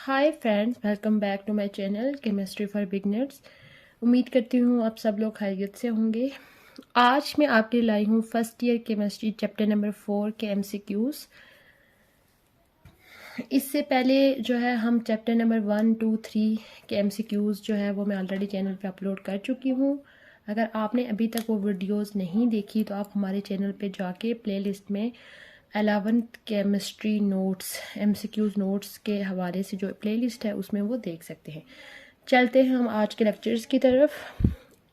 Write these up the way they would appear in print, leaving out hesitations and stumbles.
Hi friends, welcome back to my channel chemistry for beginners. उम्मीद करती हूँ आप सब लोग खैरियत से होंगे। आज मैं आपके लिए लाई हूँ first year chemistry chapter number 4 के एमसीक्यूज़। इससे पहले जो है हम चैप्टर नंबर 1, 2, 3 के एमसीक्यूज़ जो है वो मैं ऑलरेडी चैनल पे अपलोड कर चुकी हूँ। अगर आपने अभी तक वो वीडियोस नहीं देखी तो आप हमारे चैनल पे जाके प्लेलिस्ट में 11th chemistry notes MCQs notes के हवाले से जो प्लेलिस्ट है उसमें वो देख सकते हैं। चलते हैं हम आज के लेक्चर्स की तरफ।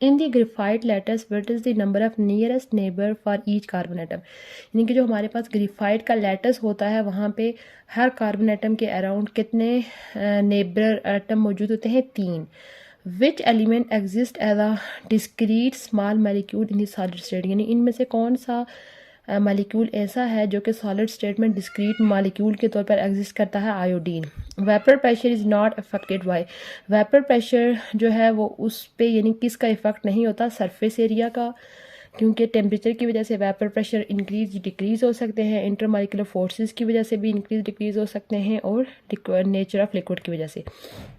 In the graphite lattice what is the number of nearest neighbour for each carbon atom. यानी कि जो हमारे पास ग्रेफाइट का लेटस होता है वहाँ पे हर कार्बन एटम के अराउंड कितने नेबर एटम मौजूद होते हैं? 3। Which element exist as a discrete small molecule in the solid state. यानी इनमें से कौन सा मॉलिक्यूल ऐसा है जो कि सॉलिड स्टेट में डिस्क्रीट मॉलिक्यूल के तौर पर एग्जिस्ट करता है? Iodine. Vapour pressure is not affected by. Vapour pressure जो है वो उस पे यानी किसका इफेक्ट नहीं होता? सरफेस एरिया का, क्योंकि टेम्परेचर की वजह से वेपर प्रेशर इंक्रीज डिक्रीज हो सकते हैं, इंटरमॉलिक्यूलर फोर्सेस की वजह से भी इंक्रीज डिक्रीज हो सकते हैं, और नेचर ऑफ लिक्विड की वजह से।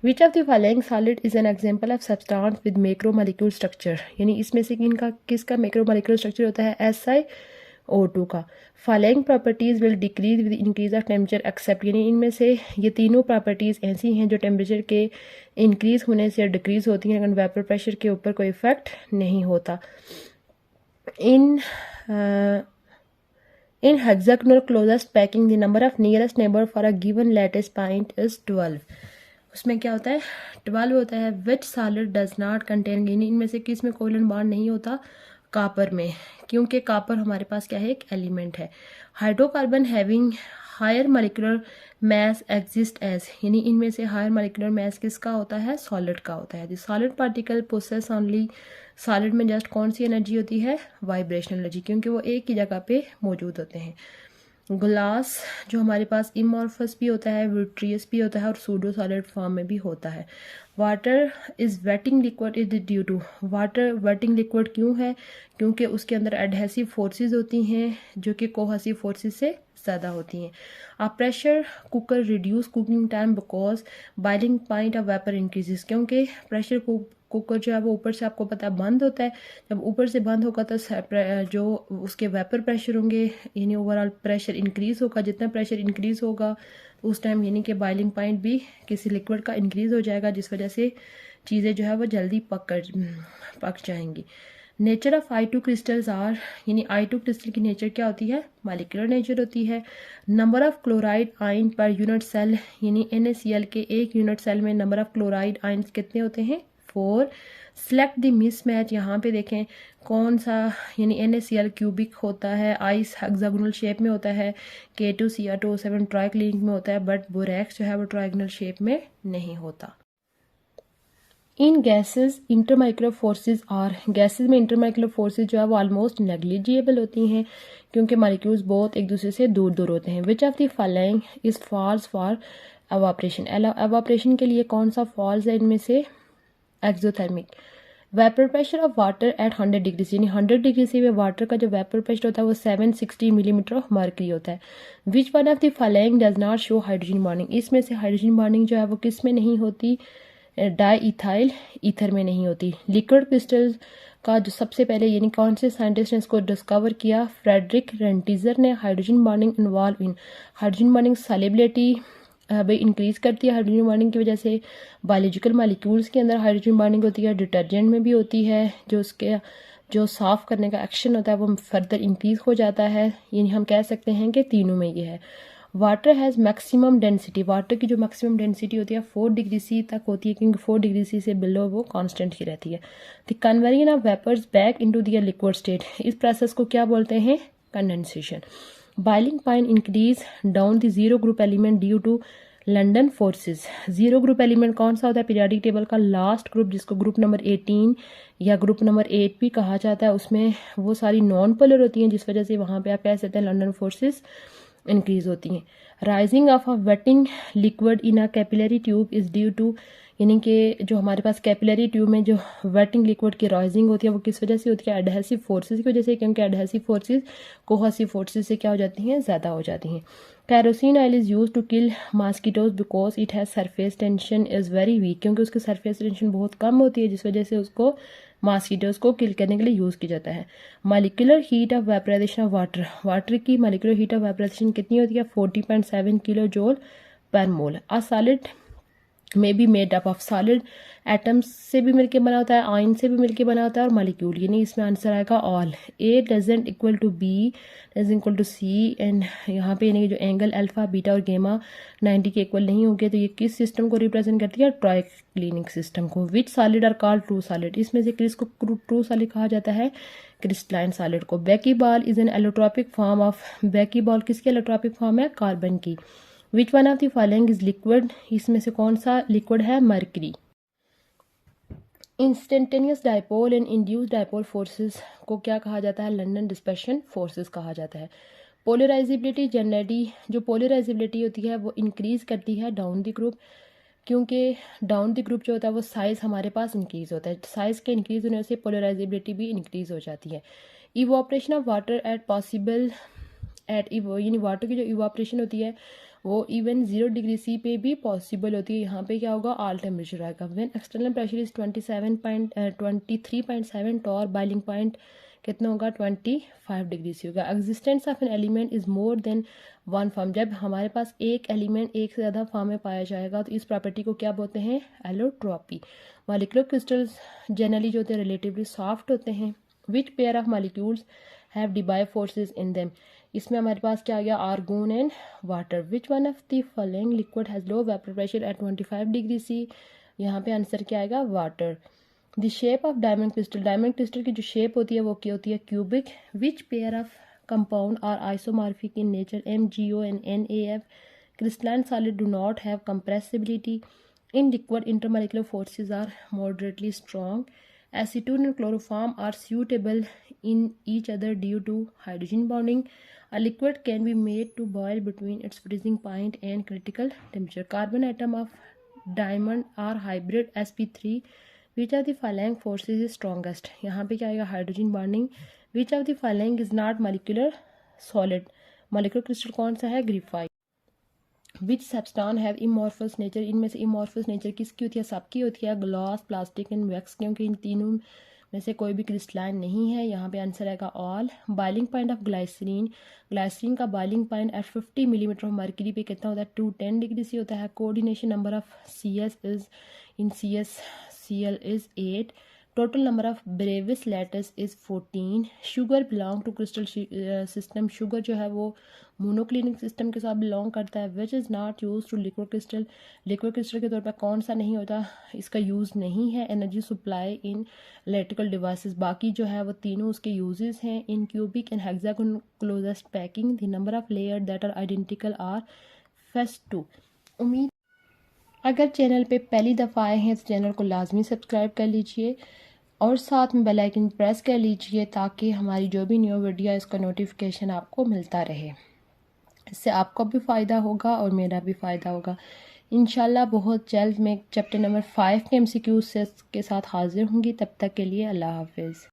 Which of the following solid is an example of substance with macromolecule structure. यानी इसमें से इनका किसका मैक्रोमॉलिक्यूल स्ट्रक्चर होता है? SiO2 का। Following properties will decrease with increase of temperature except. यानी इनमें से ये तीनों प्रॉपर्टीज ऐसी हैं जो टेम्परेचर के इंक्रीज होने से डिक्रीज होती हैं, लेकिन वेपर प्रेशर के ऊपर कोई इफेक्ट नहीं होता। In hexagonal closest packing, the number of nearest neighbor for a given lattice point is 12. उसमें क्या होता है? 12 होता है। Which solid does not contain, इनमें से किस में कोवलेंट बॉन्ड नहीं होता? कॉपर में, क्योंकि कॉपर हमारे पास क्या है? एक एलिमेंट है। Hydrocarbon having higher molecular mass exist as, यानी इनमें से हायर मॉलिक्यूलर मास किसका होता है? सॉलिड का होता है। The solid particle possess only, solid में जस्ट कौन सी एनर्जी होती है? वाइब्रेशनल एनर्जी, क्योंकि वो एक ही जगह पे मौजूद होते हैं। ग्लास जो हमारे पास इमॉर्फस भी होता है, विट्रियस भी होता है, और सूडो सॉलिड फॉर्म में भी होता है। Water is wetting liquid is due to, water wetting liquid क्यों है? क्योंकि उसके अंदर एडहेसिव फोर्सेस होती हैं जो कि कोहेसिव फोर्सेस से ज़्यादा होती हैं। A pressure cooker reduce cooking time because boiling point of vapour increases, क्योंकि प्रेशर कुकर जो है वो ऊपर से आपको पता है बंद होता है। जब ऊपर से बंद होगा तो जो उसके वेपर प्रेशर होंगे यानी ओवरऑल प्रेशर इंक्रीज होगा। जितना प्रेशर इंक्रीज होगा उस टाइम यानी कि बॉइलिंग पॉइंट भी किसी लिक्विड का इंक्रीज हो जाएगा, जिस वजह से चीज़ें जो है वो जल्दी पक जाएंगी। Nature of I2 crystals are, यानी I2 क्रिस्टल की नेचर क्या होती है? मॉलिक्यूलर नेचर होती है। Number of chloride ion per unit cell, यानी NaCl के एक यूनिट सेल में नंबर ऑफ क्लोराइड आयन्स कितने होते हैं? 4। सेलेक्ट द मिसमैच, यहाँ पे देखें कौन सा, यानी NaCl क्यूबिक होता है, आइस हेक्सागोनल शेप में होता है, K2Cr2O7 ट्राइक्लिनिक में होता है, बट बोरेक्स जो है वो ट्रायंगुलर शेप में नहीं होता। इन गैसेज इंटरमाइक्रो फोर्सेज आर, गैसेज में इंटरमाइक्रो फोर्सेज जो है वो ऑलमोस्ट नेग्लिजिबल होती हैं, क्योंकि मॉलिक्यूल्स बहुत एक दूसरे से दूर दूर होते हैं। Which of the following is false for evaporation, evaporation के लिए कौन सा फॉल्स है इनमें से? Exothermic. Vapour pressure of water at 100 degree, यानी 100 डिग्री से वाटर का जो वेपर प्रेशर होता है वो 760 मिलीमीटर ऑफ मर्करी होता है। विच one of the following does not show hydrogen bonding, इसमें से हाइड्रोजन बॉन्डिंग जो है वो किस में नहीं होती? डाई इथाइल ईथर में नहीं होती। लिक्विड क्रिस्टल का जो सबसे पहले यानी कौन से साइंटिस्ट ने इसको डिस्कवर किया? फ्रेडरिक रेंटीजर ने। Hydrogen bonding involve in, hydrogen bonding solubility भाई इंक्रीज करती है। हाइड्रोजन बॉन्डिंग की वजह से बायोलॉजिकल मॉलिक्यूल्स के अंदर हाइड्रोजन बॉन्डिंग होती है, डिटर्जेंट में भी होती है, जो उसके जो साफ़ करने का एक्शन होता है वो फर्दर इंक्रीज हो जाता है। यानी हम कह सकते हैं कि तीनों में ये है। Water has maximum density, water की जो मैक्सिमम डेंसिटी होती है 4 डिग्री सी तक होती है, क्योंकि 4 डिग्री सी से बिलो वो कांस्टेंट ही रहती है। The conversion of vapours back into the liquid state, इस प्रोसेस को क्या बोलते हैं? Condensation. Boiling point increase down the zero group element due to London forces. Zero group element कौन सा होता है? पीरियोडिक टेबल का लास्ट ग्रुप, जिसको ग्रुप नंबर 18 या ग्रुप नंबर 8 भी कहा जाता है, उसमें वो सारी नॉन पोलर होती हैं, जिस वजह से वहाँ पे आप कह सकते हैं लंडन फोर्सेस इंक्रीज होती हैं। Rising of a wetting liquid in a capillary tube is due to, यानी कि जो हमारे पास कैपिलरी ट्यूब में जो वेटिंग लिक्विड की राइजिंग होती है वो किस वजह से होती है, एडहेसिव फोर्सेस की वजह से, क्योंकि एडहेसिव फोर्सेस कोहेसिव फोर्सेस से क्या हो जाती हैं, ज़्यादा हो जाती हैं। Kerosene oil is use to kill mosquitoes because it has surface tension is very weak, क्योंकि उसकी सरफेस टेंशन बहुत कम होती है जिस वजह से उसको मॉस्किटोज को किल करने के लिए यूज़ किया जाता है। Molecular heat of vaporisation of water, water की मॉलिक्यूलर हीट ऑफ वेपराइजेशन कितनी होती है, 40.7 kilo joule per mole. A solid में B made up of solid, atoms से भी मिलके बना होता है, आयन से भी मिलके बना होता है, और मॉलिक्यूल, यानी इसमें आंसर आएगा all. A adjacent equal to B adjacent equal to C, and यहाँ पे यानी कि जो एंगल अल्फा बीटा और गेमा 90 के इक्वल नहीं होंगे, तो ये किस सिस्टम को रिप्रेजेंट करती है, ट्राइक्लिनिक सिस्टम को। Which solid are called true solid, इसमें से किसको ट्रू सॉलिड कहा जाता है, क्रिस्टलाइन सॉलिड को। बैकी ball is an allotropic form of, बैकी ball किसकी एलोट्रॉपिक फॉर्म है, कार्बन की। विच one of the following is liquid, इसमें से कौन सा लिक्विड है, mercury. Instantaneous dipole and induce dipole forces को क्या कहा जाता है, लंदन डिस्पर्शन फोर्सेस कहा जाता है। पोलराइजिबिलिटी जनरली, जो पोलराइजिबिलिटी होती है वो इंक्रीज करती है डाउन द ग्रुप, क्योंकि डाउन द ग्रुप जो होता है वो साइज़ हमारे पास इंक्रीज होता है, साइज़ के इंक्रीज होने से पोलराइजिबिलिटी भी इंक्रीज हो जाती है। Evaporation of water eight possible at यानी वाटर की जो इवापरेशन होती है वो इवन 0 डिग्री सी पे भी पॉसिबल होती है। यहाँ पे क्या होगा, ऑल टेम्परेचर आएगा। When external pressure is 23.7 torr, boiling point कितना होगा, 25 डिग्री सी होगा। Existence of an element is more than one form, जब हमारे पास एक एलिमेंट एक से ज़्यादा फॉर्म में पाया जाएगा तो इस प्रॉपर्टी को क्या बोलते हैं, एलोट्रॉपी। मॉलिक्यूलर क्रिस्टल्स जनरली जो होते हैं रिलेटिवली सॉफ्ट होते हैं। Which pair of molecules have Debye forces in them, इसमें हमारे पास क्या आ गया, argon and water. Which one of the following liquid has low vapour pressure at 25 degree C, यहाँ पे आंसर क्या आएगा, water. The shape of diamond crystal, diamond crystal की जो शेप होती है वो क्या होती है, cubic. Which pair of compound are isomorphic in nature, MgO and NaF। Crystalline solid do not have compressibility. In liquid intermolecular forces are moderately strong. Acetone and chloroform are suitable in each other due to hydrogen bonding. A liquid can be made to boil between its freezing point and critical temperature. Carbon atom of diamond are hybrid sp3. Which of the following forces is strongest? यहाँ पे क्या आएगा, hydrogen bonding. Which of the following is not molecular solid? molecular crystal कौन सा है, graphite. Which substance have amorphous nature, इनमें से इमॉर्फस nature किसकी होती है, सबकी होती है, ग्लास, प्लास्टिक एंड वैक्स, क्योंकि इन तीनों में से कोई भी क्रिस्टलाइन नहीं है। यहाँ पे आंसर आएगा all. Boiling point of glycerine, glycerine का boiling point at 50 millimetre of mercury पे कितना होता है, 210 डिग्री सी होता है। Coordination number of CS is in CL is 8। Total number of Bravais lattice is 14। Sugar belong to crystal system, sugar जो है वो मोनोक्लिनिक सिस्टम के साथ बिलोंग करता है। Which is not use to liquid crystal, liquid crystal के तौर पर कौन सा नहीं होता, इसका यूज़ नहीं है। Energy supply in electrical devices, बाकी जो है वो तीनों उसके यूजेस हैं। In cubic and hexagonal closest packing, the number of layer that are identical are first 2। उम्मीद, अगर चैनल पे पहली दफ़ा आए हैं तो चैनल को लाजमी सब्सक्राइब कर लीजिए और साथ में बेल आइकन प्रेस कर लीजिए ताकि हमारी जो भी न्यू वीडियो है इसका नोटिफिकेशन आपको मिलता रहे। इससे आपको भी फ़ायदा होगा और मेरा भी फ़ायदा होगा। इंशाल्लाह बहुत जल्द मैं चैप्टर नंबर 5 के MCQ के साथ हाजिर होंगी। तब तक के लिए अल्लाह हाफिज़।